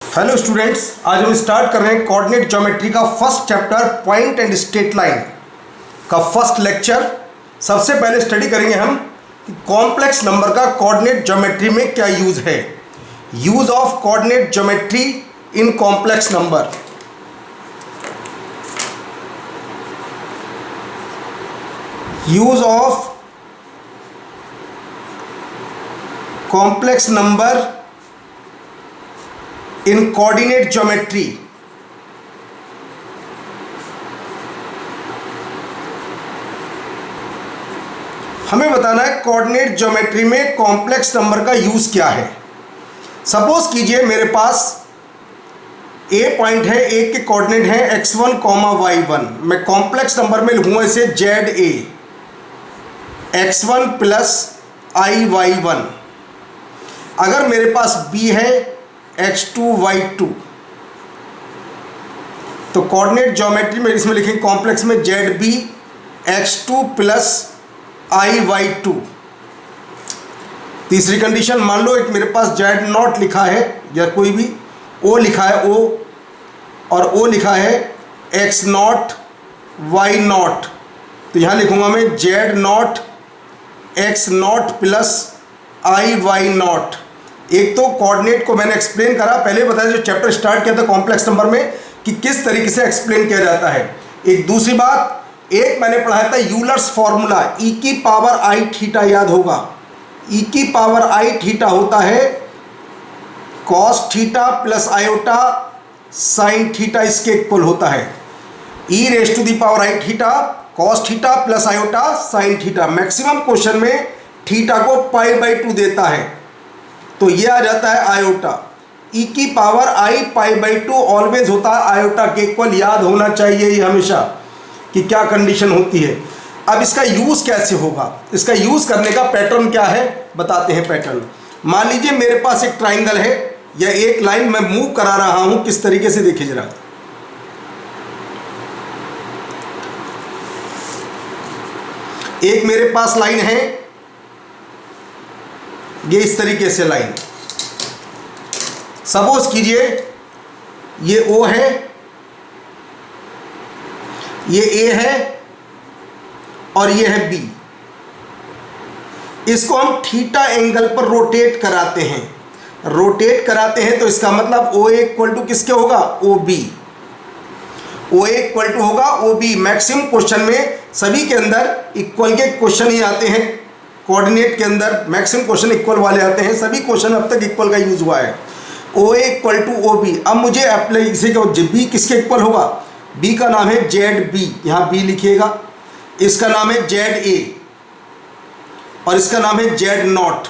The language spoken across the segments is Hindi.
हेलो स्टूडेंट्स, आज हम स्टार्ट कर रहे हैं कोऑर्डिनेट ज्योमेट्री का first chapter point and straight line का फर्स्ट लेक्चर। सबसे पहले स्टडी करेंगे हम कि कॉम्प्लेक्स नंबर का कोऑर्डिनेट ज्योमेट्री में क्या यूज है। Use of coordinate geometry in complex number. Use of complex number in coordinate geometry. हमें बताना है कोऑर्डिनेट ज्योमेट्री में कॉम्प्लेक्स नंबर का यूज क्या है। सपोज कीजिए मेरे पास ए पॉइंट है, ए के कोऑर्डिनेट है x1, y1। मैं कॉम्प्लेक्स नंबर में लिखूंगा इसे ZA x1 प्लस IY1। अगर मेरे पास B है x2 y2, तो कोऑर्डिनेट ज्योमेट्री में इसमें लिखेंगे कॉम्प्लेक्स में ZB x2 प्लस IY2। तीसरी कंडीशन, मान लो एक मेरे पास Z0 लिखा है या कोई भी O लिखा है O, और O लिखा है x0 y0, तो यहाँ लिखूंगा मैं Z0 x0 प्लस IY0। एक तो कोऑर्डिनेट को मैंने एक्सप्लेन करा, पहले बताया जो चैप्टर स्टार्ट किया था कॉम्प्लेक्स नंबर में कि किस तरीके से एक्सप्लेन किया जाता है। एक दूसरी बात, एक मैंने पढ़ाया था यूलर्स फॉर्मूला e की पावर i थीटा, याद होगा e की पावर i थीटा होता है cos theta plus iota sine theta, इसके इक्वल होता है e raise to the power i theta cos theta plus iota sine theta. Maximum question में थीटा को π/2 देता है, तो ये आ जाता है आयोटा। e की पावर i π/2 ऑलवेज होता है आयोटा के इक्वल, याद होना चाहिए ये हमेशा कि क्या कंडीशन होती है। अब इसका यूज कैसे होगा, इसका यूज करने का पैटर्न क्या है बताते हैं। पैटर्न, मान लीजिए मेरे पास एक ट्राइंगल है या एक लाइन मैं मूव करा रहा हूं, किस तरीके से देखिए जरा। एक मेरे पास लाइन है, ये इस तरीके से लाइन, सपोज कीजिए ये O है, ये A है और ये है B। इसको हम थीटा एंगल पर रोटेट कराते हैं। रोटेट कराते हैं तो इसका मतलब OA इक्वल टू किसके होगा, OB। OA इक्वल टू होगा OB। मैक्सिमम क्वेश्चन में सभी के अंदर इक्वल के क्वेश्चन ही आते हैं। कोऑर्डिनेट के अंदर मैक्सिमम क्वेश्चन इक्वल वाले आते हैं, सभी क्वेश्चन अब तक इक्वल का यूज हुआ है। OA equal to OB। अब मुझे अप्लाई इसी का B किसके इक्वल होगा, B का नाम है ZB, यहाँ B लिखिएगा। इसका नाम है ZA और इसका नाम है Z0।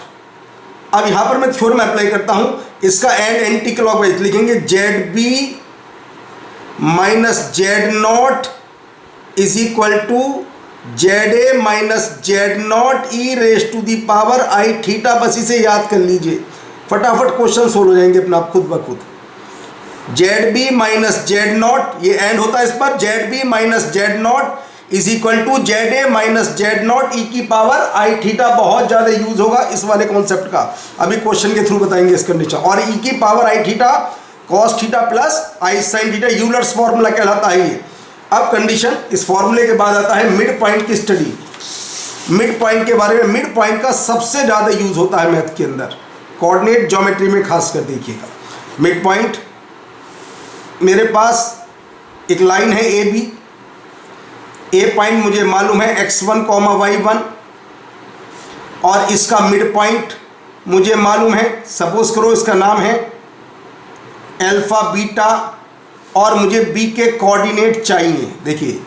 अब यहाँ पर मैं थ्योरम अप्लाई करता हूँ, इसका एंड एंटी क्लॉकवाइज लिखेंगे ZB minus Z0 is equal to ZA minus Z0 e raise to the power i theta. बस इसे याद कर लीजिए, फटाफट क्वेश्चन सोल्व हो जाएंगे अपना आप खुद ब खुद। ZB माइनस Z0, ये एंड होता है इस पर, ZB minus Z0 is equal to ZA minus Z0 e की पावर i थीटा। बहुत ज़्यादा यूज होगा इस वाले कॉन्सेप्ट का, अभी क्वेश्चन के थ्रू बताएंगे इस कंडीशन। और e की power i theta cos theta plus i sine theta, Euler's formula कहलाता है ये। अब कंडीशन, इस फॉर्मूले के बाद आता है मिड पॉइंट की स्टडी। मिड पॉइंट के बारे में, मिड पॉइंट का सबसे ज़्यादा यूज होता है मैथ के अंदर, कोऑर्डिनेट ज्योमेट्री में खासकर देखिएगा। मिड पॉइंट, मेरे पास एक लाइन है AB। ए पॉइंट मुझे मालूम है x1, y1, और इसका मिड पॉइंट मुझे मालूम है, सपोज करो इसका नाम है अल्फा बीटा, और मुझे B के कोऑर्डिनेट चाहिए। देखिए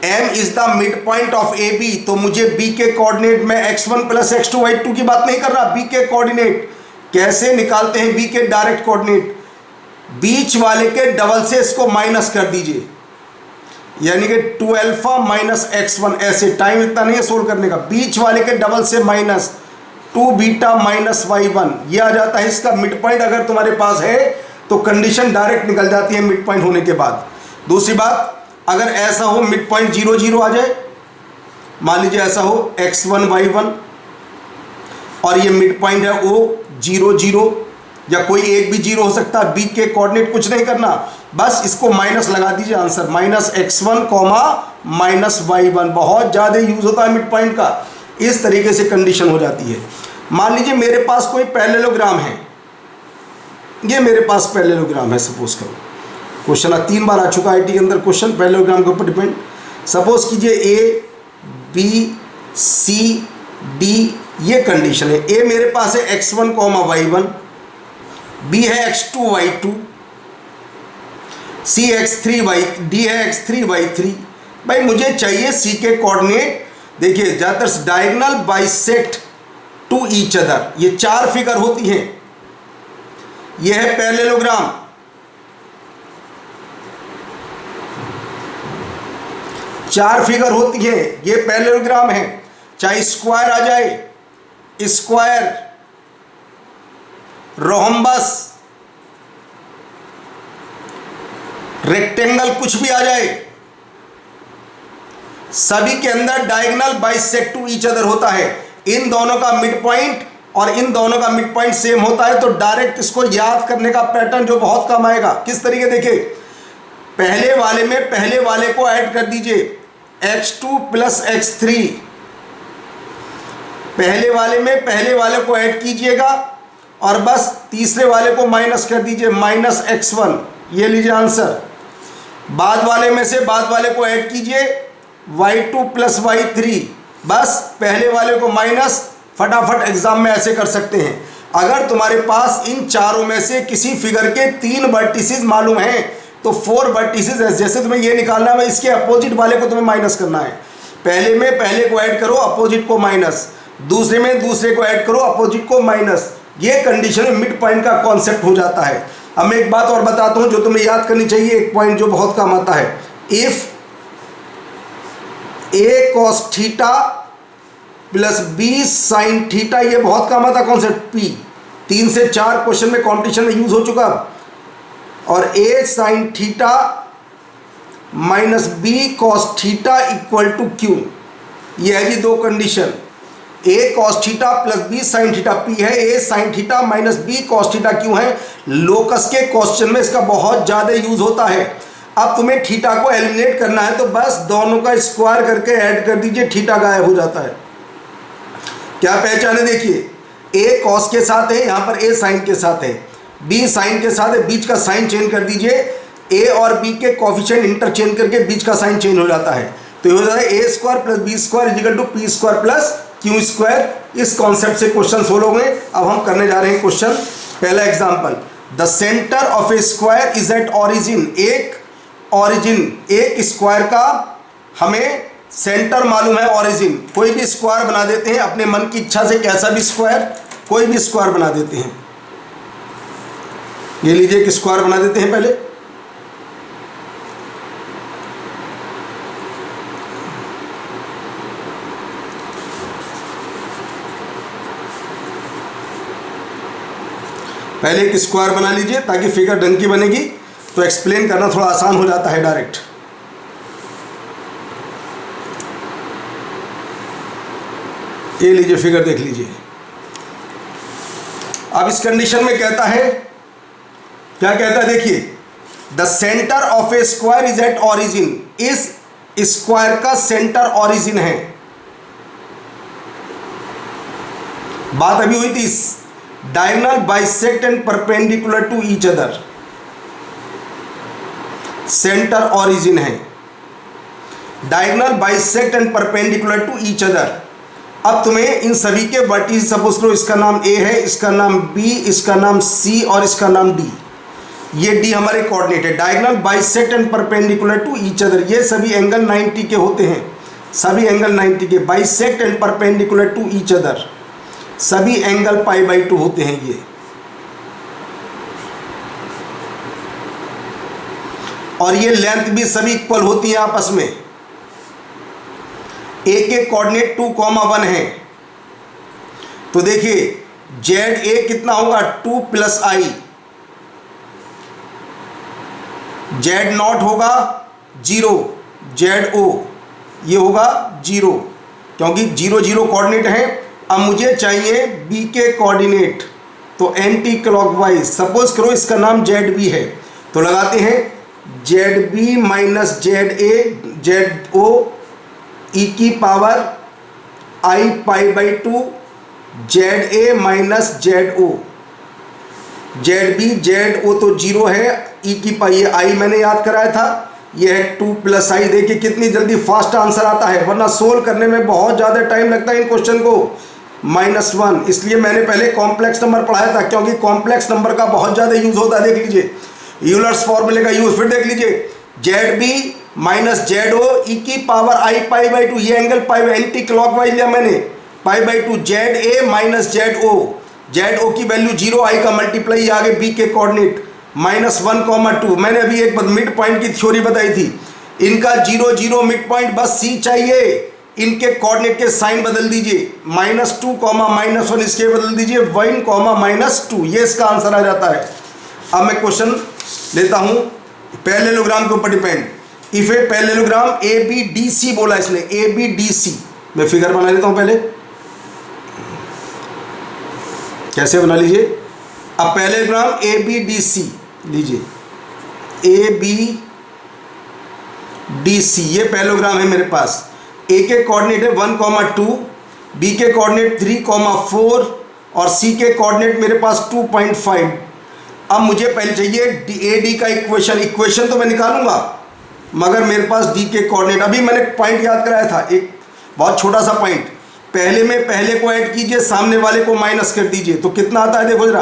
M is the mid point of AB, तो मुझे B के कोऑर्डिनेट में x1 प्लस x2 y2 की बात नहीं कर रहा, B के कोऑर्डिनेट कैसे निकालते हैं। B के डायरेक्ट कोऑर्डिनेट, बीच वाले के डबल से इसको माइनस कर दीजिए, यानी कि 2 अल्फा माइनस x1। ऐसे टाइम इतना नहीं है सोल्व करने का, बीच वाले के डबल से माइनस 2 बीटा माइनस y1, ये आ जाता है इसका मिड पॉइंट। अगर तुम्हारे पास है तो कंडीशन डायरेक्ट निकल जाती है मिड पॉइंट होने के बाद। दूसरी बात, अगर ऐसा हो मिड पॉइंट 0 0 आ जाए, मान लीजिए ऐसा हो x1 y1 और ये मिड पॉइंट है O 0 0, या कोई एक भी जीरो हो सकता है, बी के कोऑर्डिनेट कुछ नहीं करना, बस इसको माइनस लगा दीजिए, आंसर -x1 -y1। बहुत ज़्यादा यूज होता है मिड पॉइंट का, इस तरीके से कंडीशन हो जाती है। मान लीजिए मेरे पास कोई पैरेललोग्राम है, ये मेरे पास पैरेललोग्राम है, सपोज करो, क्वेश्चन 3 बार आ चुका है IT के अंदर क्वेश्चन पैरेललोग्राम के ऊपर डिपेंड। सपोज कीजिए A B C D ये कंडीशन है। A मेरे पास है x1 y1, B है x2 y2, C x3 y, D है x3 y3। भाई मुझे चाहिए C के कोऑर्डिनेट। देखिए ज़्यादातर diagonal bisect to each other, ये 4 फिगर होती हैं। यह है पैरेललोग्राम, चार फिगर होती है, ये पैरेललोग्राम है। चाहे स्क्वायर आ जाए, स्क्वायर, रोहम्बस, रेक्टेंगल, कुछ भी आ जाए, सभी के अंदर diagonal bisect to each other होता है। इन दोनों का मिड पॉइंट और इन दोनों का मिड पॉइंट सेम होता है, तो डायरेक्ट इसको याद करने का पैटर्न जो बहुत कम आएगा। किस तरीके, देखिए पहले वाले में पहले वाले को ऐड कर दीजिए, x2 + x3, पहले वाले में पहले वाले को ऐड कीजिएगा और बस तीसरे वाले को माइनस कर दीजिए, -x1, ये लीजिए आंसर। बाद वाले में से बाद वाले को ऐड कीजिए, y2 + y3, बस पहले वाले को माइनस। फटाफट एग्जाम में ऐसे कर सकते हैं। अगर तुम्हारे पास इन चारों में से किसी फिगर के 3 वर्टिसेस मालूम हैं तो 4 वर्टिसेस है, जैसे तुम्हें ये निकालना है, इसके अपोजिट वाले को तुम्हें माइनस करना है। पहले में पहले को ऐड करो, अपोजिट को माइनस, दूसरे में दूसरे को ऐड करो, अपोजिट को माइनस। ये कंडीशन में मिड पॉइंट का कॉन्सेप्ट हो जाता है। अब मैं एक बात और बताता हूं जो तुम्हें याद करनी चाहिए, एक पॉइंट जो बहुत काम आता है। If a cos theta + b sin theta, ये बहुत काम आता कॉन्सेप्ट। P 3 से 4 क्वेश्चन में कॉम्पिटिशन में यूज हो चुका। और a sin theta - b cos theta = q, ये है जी दो condition. a cos theta + b sin theta P है, a sin theta - b cos theta q है। लोकस के क्वेश्चन में इसका बहुत ज़्यादा यूज होता है। अब तुम्हें थीटा को एलिमिनेट करना है तो बस दोनों का स्क्वायर करके ऐड कर दीजिए, थीटा गायब हो जाता है। क्या पहचाने, देखिए a cos के साथ है, यहाँ पर a sin के साथ है, b sin के साथ है, बीच का साइन चेंज कर दीजिए, a और b के कोफिशिएंट इंटरचेंज करके बीच का साइन चेंज हो जाता है, तो ये हो जाता है a² + b² = p² + q²। इस कॉन्सेप्ट से क्वेश्चन सोल्व होंगे। अब हम करने जा रहे हैं क्वेश्चन, पहला example. The centre of a square is at origin, एक स्क्वायर का हमें सेंटर मालूम है, ऑरिजिन। कोई भी स्क्वायर बना देते हैं अपने मन की इच्छा से, कैसा भी स्क्वायर, कोई भी स्क्वायर बना देते हैं। ये लीजिए एक स्क्वायर बना देते हैं पहले, एक स्क्वायर बना लीजिए ताकि फिगर ढंग की बनेगी, तो एक्सप्लेन करना थोड़ा आसान हो जाता है डायरेक्ट। ये लीजिए फिगर देख लीजिए। अब इस कंडीशन में कहता है, क्या कहता है, देखिए the centre of a square is at origin, इस स्क्वायर का सेंटर ऑरिजिन है। बात अभी हुई थी, diagonal bisect and perpendicular to each other, centre origin है, diagonal bisect and perpendicular to each other. अब तुम्हें इन सभी के वर्टिस, सपोज करो इसका नाम A है, इसका नाम B, इसका नाम C और इसका नाम D, ये D हमारे कोऑर्डिनेट है। Diagonal bisect and perpendicular to each other, ये सभी एंगल 90 के होते हैं, सभी एंगल 90 के। Bisect and perpendicular to each other, सभी एंगल π/2 होते हैं ये। और ये लेंथ भी सभी इक्वल होती है आपस में। A के कोऑर्डिनेट 2, 1 है, तो देखिए ZA कितना होगा, 2 + I, Z0 होगा 0, ZO ये होगा 0, क्योंकि 0, 0 कोऑर्डिनेट है। अब मुझे चाहिए B के कोऑर्डिनेट, तो एंटी क्लॉकवाइज। सपोज करो इसका नाम जेड बी है, तो लगाते हैं Z B minus Z A Z O e की power i pi by two Z A minus Z O. Z B Z O तो जीरो है, ई की पाई, ये आई मैंने याद कराया था, ये है 2 प्लस आई। देखिए कितनी जल्दी फास्ट आंसर आता है, वरना सोल्व करने में बहुत ज़्यादा टाइम लगता है इन क्वेश्चन को। -1, इसलिए मैंने पहले कॉम्प्लेक्स नंबर पढ़ाया था, क्योंकि कॉम्प्लेक्स नंबर का बहुत ज़्यादा यूज होता है। देख लीजिए यूलर्स फॉर्मूले का यूज, फिर देख लीजिए Z B minus Z O e की power i pi by two, ये एंगल पाई एंटी क्लॉकवाइज लिया मैंने, pi by two Z A minus Z O. Z O की वैल्यू 0, आई का मल्टीप्लाई आगे बी के कोऑर्डिनेट -1, 2। मैंने अभी एक मिड पॉइंट की थ्योरी बताई थी, इनका 0, 0 मिड पॉइंट, बस सी चाहिए, इनके कोऑर्डिनेट के साइन बदल दीजिए, -2, -1 इसके बदल दीजिए 1, -2, ये इसका आंसर आ जाता है। अब मैं क्वेश्चन लेता हूं पैरेललोग्राम के ऊपर depend. If a parallelogram A B D C बोला इसने, ए बी डी सी। मैं फिगर बना लेता हूं पहले, कैसे बना लीजिए। अब parallelogram A B D C लीजिए, ए बी डी सी, ये पैरेललोग्राम है मेरे पास। ए के कोऑर्डिनेट है 1, 2, बी के कोऑर्डिनेट 3, 4 और सी के कोऑर्डिनेट मेरे पास 2.5। अब मुझे पहले चाहिए ए डी का इक्वेशन तो मैं निकालूंगा, मगर मेरे पास डी के कोऑर्डिनेट, अभी मैंने पॉइंट याद कराया था, एक बहुत छोटा सा पॉइंट, पहले में पहले को ऐड कीजिए, सामने वाले को माइनस कर दीजिए, तो कितना आता है देखो जरा।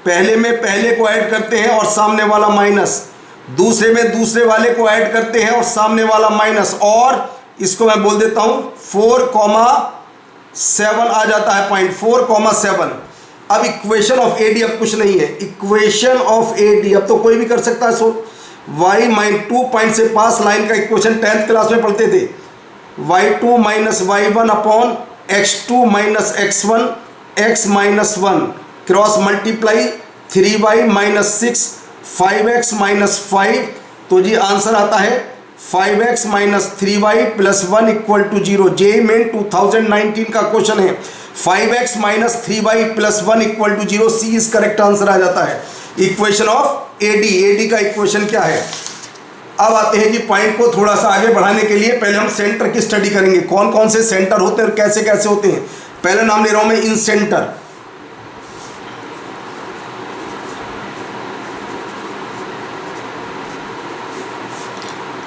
पहले में पहले को ऐड करते हैं और सामने वाला माइनस, दूसरे में दूसरे वाले को ऐड करते हैं और सामने वाला माइनस, और इसको मैं बोल देता हूं 4,7 आ जाता है पॉइंट, 4,7। अब इक्वेशन ऑफ ए डी अब कुछ नहीं है, इक्वेशन ऑफ ए डी अब तो कोई भी कर सकता है। सो y माइन 2 पॉइंट से पास लाइन का इक्वेशन 10th क्लास में पढ़ते थे, y2 minus y1 upon x2 minus x1 x minus 1 cross multiply 3y minus 6 5x minus 5, तो जी आंसर आता है 5x minus 3y plus 1 equal to 0। JEE Main 2019 का क्वेश्चन है, 5x minus 3y plus 1 equal to 0, C is correct answer आ जाता है। इक्वेशन ऑफ एडी, एडी का इक्वेशन क्या है। अब आते हैं जी पॉइंट को थोड़ा सा आगे बढ़ाने के लिए, पहले हम सेंटर की स्टडी करेंगे, कौन कौन से सेंटर होते हैं और कैसे कैसे होते हैं। पहले नाम ले रहा हूं मैं incentre.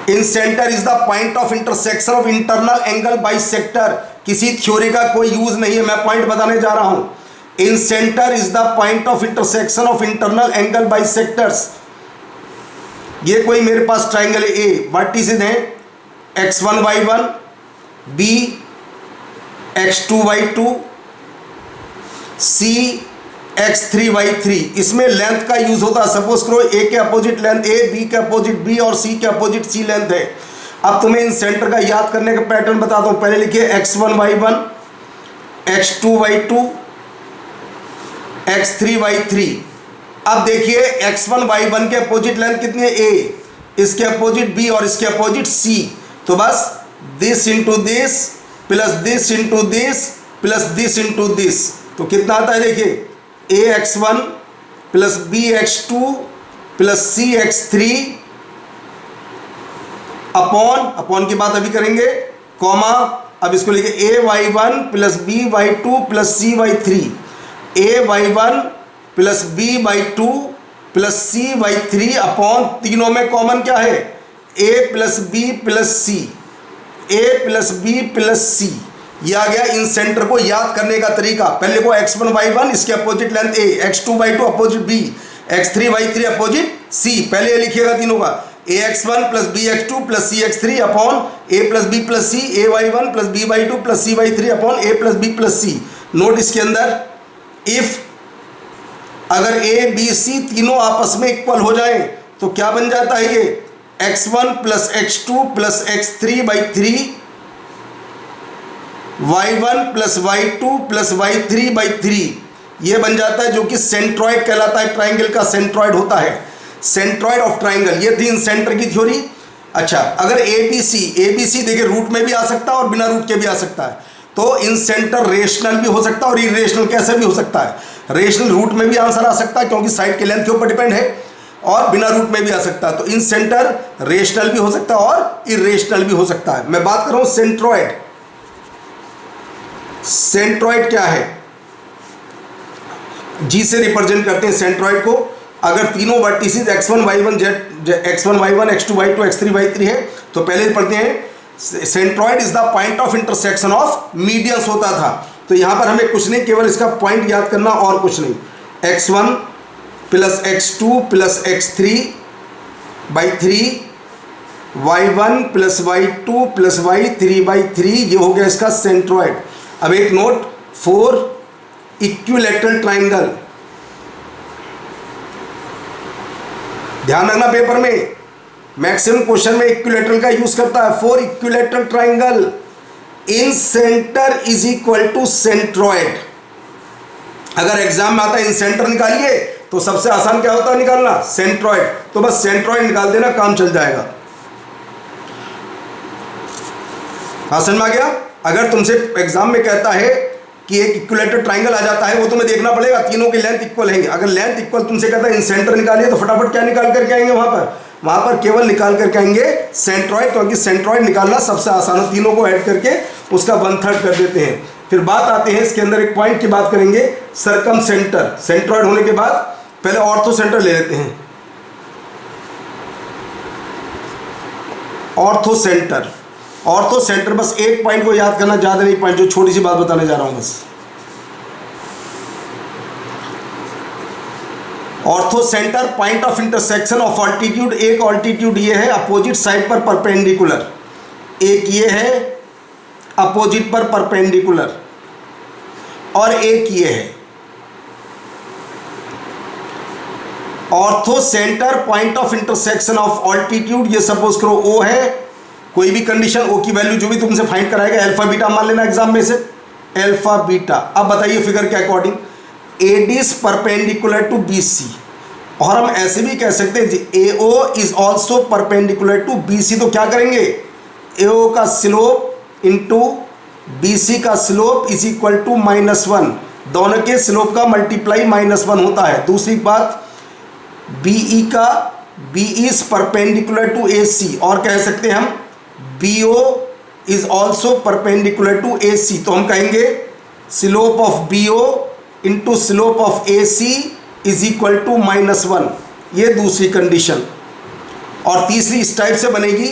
Incentre is the point of intersection of internal angle bisector. किसी थ्योरी का कोई यूज नहीं है, मैं पॉइंट बताने जा रहा हूं। Incentre is the point of intersection of internal angle bisectors. ये कोई मेरे पास ट्राइंगल ए, वर्टिसेस हैं x1 y1, b x2 y2, c x3 y3। इसमें लेंथ का यूज होता है। सपोज करो ए के अपोजिट लेंथ ए, बी के अपोजिट बी और सी के अपोजिट सी लेंथ है। अब तुम्हें इन सेंटर का याद करने का पैटर्न बताता हूं। पहले लिखिए x1 y1, x2 y2, x3 y3। अब देखिए x1 y1 के अपोजिट लेंथ कितनी है a, इसके अपोजिट b और इसके अपोजिट c, तो बस this into this plus this into this plus this into this, तो कितना आता है देखिए ax1 plus bx2 plus cx3 upon की बात अभी करेंगे, कॉमा, अब इसको लिखिए ay1 plus by2 plus cy3, ay1 plus b/2 plus c/3 upon, तीनों में कॉमन क्या है a plus b plus c, a plus b plus c. ये आ गया इन सेंटर को याद करने का तरीका। पहले को x1 y1 इसके opposite length a, x2 y2 opposite b, x3 y3 opposite c। पहले ये लिखिएगा तीनों का ax1 plus bx2 plus cx3 upon a plus b plus c, ay1 plus b/2 plus c/3 upon a plus b plus c। Note इसके अंदर, इफ अगर a b c तीनों आपस में इक्वल हो जाएं तो क्या बन जाता है ये x1 plus x2 plus x3/3 y1 plus y2 plus y3/3, ये बन जाता है, जो कि सेंट्रॉइड कहलाता है। ट्राइंगल का सेंट्रॉइड होता है, सेंट्रॉइड ऑफ ट्राइंगल। ये थी इन सेंटर की थ्योरी। अच्छा, अगर ए बी सी देखिए रूट में भी आ सकता है और बिना रूट के भी आ सकता है, तो इन सेंटर रेशनल भी हो सकता है और इरेशनल कैसे भी हो सकता है। रेशनल रूट में भी आंसर आ सकता है क्योंकि साइड के लेंथ के ऊपर डिपेंड है, और बिना रूट में भी आ सकता है। तो इन सेंटर रेशनल भी हो सकता है और इरेशनल भी हो सकता है। मैं बात कर रहा हूं सेंट्रॉइड। सेंट्रॉइड क्या है? जी से रिप्रेजेंट करते हैं सेंट्रॉइड को। अगर तीनों vertices x1 y1 x1 y1 x2 y2 x3 y3 है तो पहले पढ़ते हैं centroid is the point of intersection of medians होता था। तो यहां पर हमें कुछ नहीं, केवल इसका पॉइंट याद करना और कुछ नहीं। x1 plus x2 plus x3 by 3 y1 plus y2 plus y3 by 3, ये हो गया इसका सेंट्रॉइड। अब एक नोट, 4 इक्विलैटरल ट्राइंगल, ध्यान रखना पेपर में मैक्सिमम क्वेश्चन में इक्विलैटरल का यूज करता है। 4 equilateral triangle incentre is equal to centroid. अगर एग्जाम में आता है इन सेंटर निकालिए तो सबसे आसान क्या होता है निकालना? सेंट्रॉइड। तो बस सेंट्रॉइड निकाल देना, काम चल जाएगा। हाँ समझ में आ गया? अगर तुमसे एग्जाम में कहता है कि एक इक्विलैटरल ट्राइंगल आ जाता है, वो तुम्हें देखना पड़ेगा तीनों की लेंथ इक्वल है। अगर लेंथ इक्वल तुमसे कहता है इन सेंटर निकालिए तो फटाफट क्या निकाल करके आएंगे वहां पर केवल निकाल करके आएंगे सेंट्रॉइड, क्योंकि सेंट्रॉइड निकालना सबसे आसान है। तीनों को ऐड करके उसका 1/3 कर देते हैं। फिर बात आते हैं इसके अंदर एक पॉइंट की बात करेंगे, सरकम सेंटर। सेंट्रॉइड होने के बाद पहले ऑर्थो सेंटर ले लेते हैं। ऑर्थो सेंटर, ऑर्थो सेंटर, बस एक पॉइंट को याद करना, ज्यादा नहीं पॉइंट, जो छोटी सी बात बताने जा रहा हूं बस। Ortho centre point of intersection of altitude. एक ऑल्टीट्यूड ये है अपोजिट साइड पर परपेंडिकुलर, एक ये है अपोजिट पर परपेंडिकुलर, और एक ये है। Ortho centre point of intersection of altitude, ये सपोज करो O है, कोई भी कंडीशन O की वैल्यू जो भी तुमसे फाइंड कराएगा, अल्फा बीटा मान लेना एग्जाम में से, अल्फा बीटा। अब बताइए फिगर के according AD is perpendicular to BC, और हम ऐसे भी कह सकते हैं AO is also perpendicular to BC। तो क्या करेंगे? AO का स्लोप इंटू BC का स्लोप इज इक्वल टू -1, दोनों के स्लोप का मल्टीप्लाई -1 होता है। दूसरी बात, BE is perpendicular to AC, और कह सकते हैं हम BO is also perpendicular to AC। तो हम कहेंगे slope of BO into slope of AC is equal to -1, ये दूसरी कंडीशन। और तीसरी इस टाइप से बनेगी,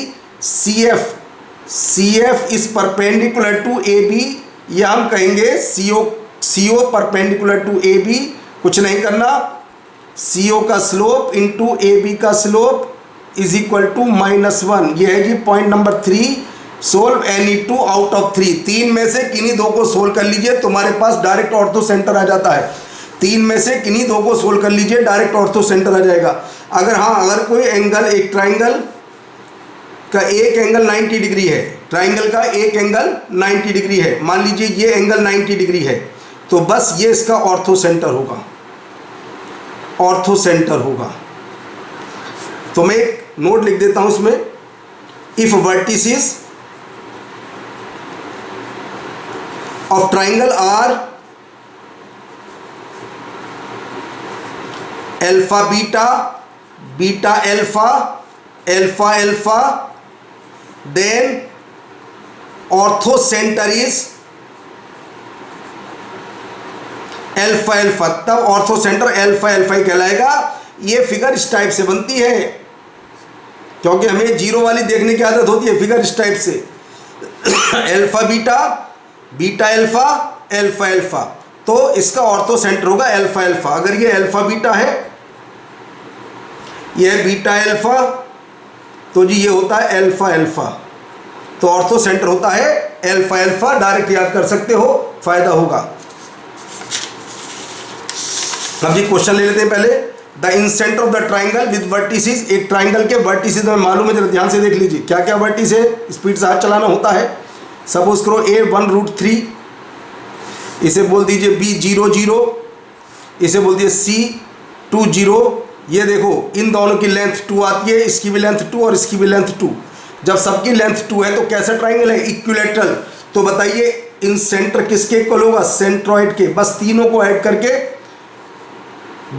CF is perpendicular to AB, ये हम कहेंगे CO परपेंडिकुलर टू AB, कुछ नहीं करना, CO का स्लोप इंटू AB का स्लोप इज इक्वल टू -1। ये है जी point number 3, solve any 2 out of 3। 3 में से किन्हीं 2 को सोल्व कर लीजिए, तुम्हारे पास डायरेक्ट ऑर्थो सेंटर आ जाता है। 3 में से किन्हीं 2 को सोल्व कर लीजिए, डायरेक्ट ऑर्थो सेंटर आ जाएगा। अगर कोई एंगल, एक ट्राइंगल का एक एंगल 90 डिग्री है, ट्राइंगल का एक एंगल 90 डिग्री है, मान लीजिए ये एंगल 90 डिग्री है, तो बस ये इसका ऑर्थो सेंटर होगा, ऑर्थो सेंटर होगा। तो मैं एक नोट लिख देता हूं इसमें, if vertices of triangle are alpha beta, beta alpha, alpha alpha, then orthocentre is alpha alpha, तब ऑर्थो सेंटर अल्फा अल्फा ही कहलाएगा। ये फिगर इस टाइप से बनती है, क्योंकि हमें जीरो वाली देखने की आदत होती है फिगर इस टाइप से, alpha beta, beta alpha, alpha alpha, तो इसका ऑर्थो सेंटर होगा अल्फा अल्फा। अगर ये अल्फा बीटा है, ये बीटा अल्फा, तो जी ये होता है अल्फा अल्फा, तो ऑर्थो सेंटर होता है अल्फा अल्फा। डायरेक्ट याद कर सकते हो, फायदा होगा। अब जी क्वेश्चन ले लेते हैं पहले। The in centre of the triangle with vertices, एक ट्राइंगल के वर्टिसेस में मालूम है, जरा ध्यान से देख लीजिए क्या क्या वर्टिस है, स्पीड से हाथ चलाना होता है। सपोज करो A 1√3, इसे बोल दीजिए B 0 0, इसे बोल दीजिए C 2 0। ये देखो इन दोनों की लेंथ 2 आती है, इसकी भी लेंथ 2 और इसकी भी लेंथ 2। जब सबकी लेंथ 2 है तो कैसा ट्राइंगल है? इक्विलैटरल। तो बताइए इन सेंटर किसके इक्वल होगा? सेंट्रॉइड के। बस तीनों को ऐड करके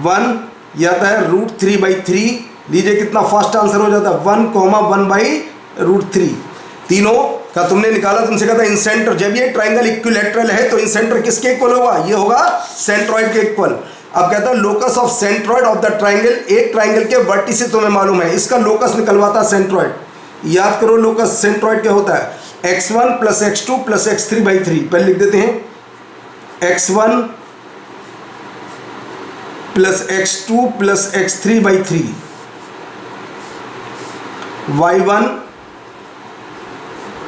1, यह आता है √3/3। लीजिए कितना फास्ट आंसर हो जाता है, 1,1/√3। तीनों का तुमने निकाला, तुमसे कहता है इन सेंटर, जब ये ट्राइंगल इक्विलैटरल है तो इन सेंटर किसके इक्वल होगा, ये होगा सेंट्रॉइड के इक्वल। अब कहता है locus of centroid of the triangle, एक ट्राइंगल के वर्टिसेस तुम्हें मालूम है, इसका लोकस निकलवाता सेंट्रॉइड। याद करो लोकस सेंट्रॉइड क्या होता है, x1 + x2 + x3/3। पहले लिख देते हैं x1 + x2 + x3/3, y1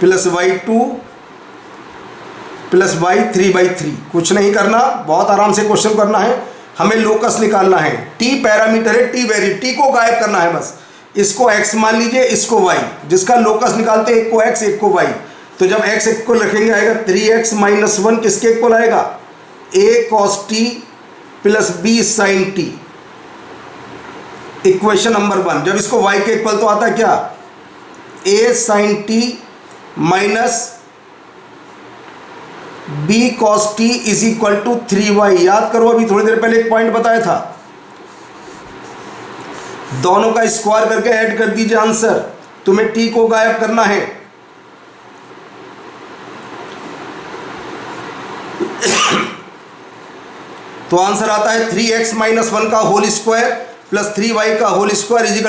+ y2 + y3/3। कुछ नहीं करना, बहुत आराम से क्वेश्चन करना है, हमें लोकस निकालना है। t पैरामीटर है, t वेरी, t को गायब करना है बस। इसको x मान लीजिए, इसको y, जिसका लोकस निकालते हैं, एक को x एक को y। तो जब x इक्वल रखेंगे आएगा 3x - 1 किसके इक्वल आएगा, a cos t + b sin t। Equation number 1। जब इसको y के इक्वल तो आता है क्या, a sin t - b cos t = 3y। याद करो, अभी थोड़ी देर पहले एक पॉइंट बताया था, दोनों का स्क्वायर करके ऐड कर दीजिए आंसर। तुम्हें t को गायब करना है। तो आंसर आता है 3x - 1 का होल स्क्वायर + 3y का होल स्क्वायर = a² +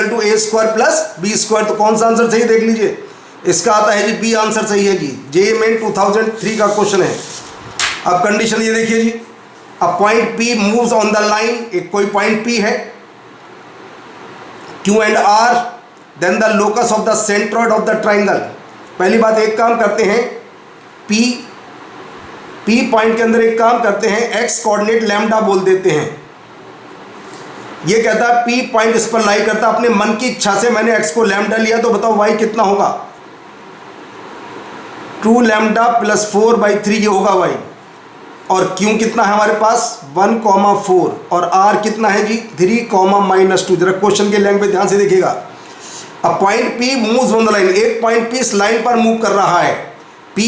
b²। तो कौन सा आंसर सही देख लीजिए, इसका आता है जी बी आंसर सही है जी। JEE मेन 2003 का क्वेश्चन है। अब कंडीशन ये देखिए जी, a point P moves on the line, एक कोई पॉइंट P है, Q and R, then the locus of the centroid of the triangle. पहली बात, एक काम करते हैं, P पॉइंट के अंदर एक काम करते हैं, x कोऑर्डिनेट लैम्डा बोल देते हैं। ये कहता है P पॉइंट इस पर लाई करता है, अपने मन की इच्छा से मैंने x को लैम्डा लिया, तो बताओ y कितना होगा, 2λ + 4/3 ये होगा y। और Q कितना है हमारे पास, 1,4, और R कितना है जी, 3, -2। जरा क्वेश्चन के लैंग्वेज ध्यान से देखिएगा। अब point P moves on the line, एक पॉइंट P इस लाइन पर मूव कर रहा है। P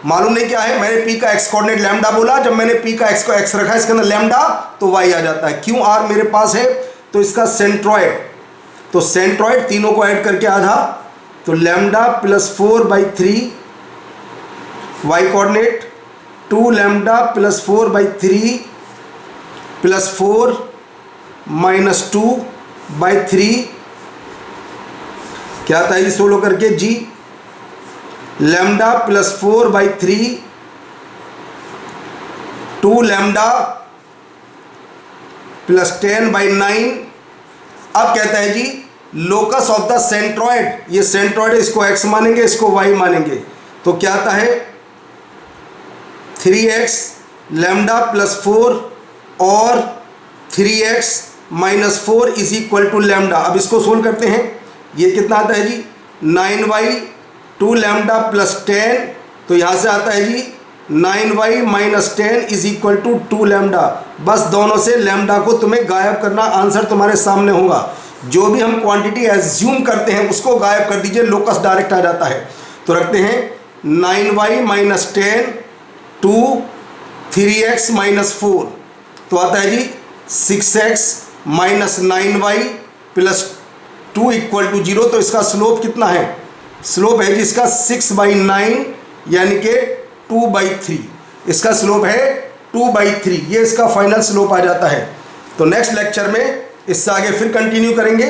मालूम नहीं क्या है, मैंने P का x कोऑर्डिनेट लैम्डा बोला, जब मैंने P का x को x रखा इसके अंदर लैम्डा, तो y आ जाता है। Q R मेरे पास है, तो इसका सेंट्रॉइड, तो सेंट्रॉइड तीनों को ऐड करके आधा, तो λ + 4/3 y कोऑर्डिनेट, 2λ + 4/3 + 4 - 2/3 क्या आता है जी, सोलो करके जी, λ + 4/3 2λ + 10/9। अब कहता है जी लोकस ऑफ द सेंट्रॉइड, ये सेंट्रॉइड है, इसको x मानेंगे, इसको y मानेंगे, तो क्या आता है 3x λ + 4 और 3x - 4 = λ। अब इसको सोल्व करते हैं, ये कितना आता है जी, 9y 2λ + 10, तो यहाँ से आता है जी 9y - 10 = 2λ। बस दोनों से लैम्डा को तुम्हें गायब करना, आंसर तुम्हारे सामने होगा। जो भी हम क्वांटिटी एज्यूम करते हैं उसको गायब कर दीजिए, लोकस डायरेक्ट आ जाता है। तो रखते हैं 9y - 10 2 3x - 4, तो आता है जी 6x - 9y + 2 = 0। तो इसका स्लोप कितना है, स्लोप है जी इसका 6/9 यानी कि 2/3, इसका स्लोप है 2/3, ये इसका फाइनल स्लोप आ जाता है। तो नेक्स्ट लेक्चर में इससे आगे फिर कंटिन्यू करेंगे।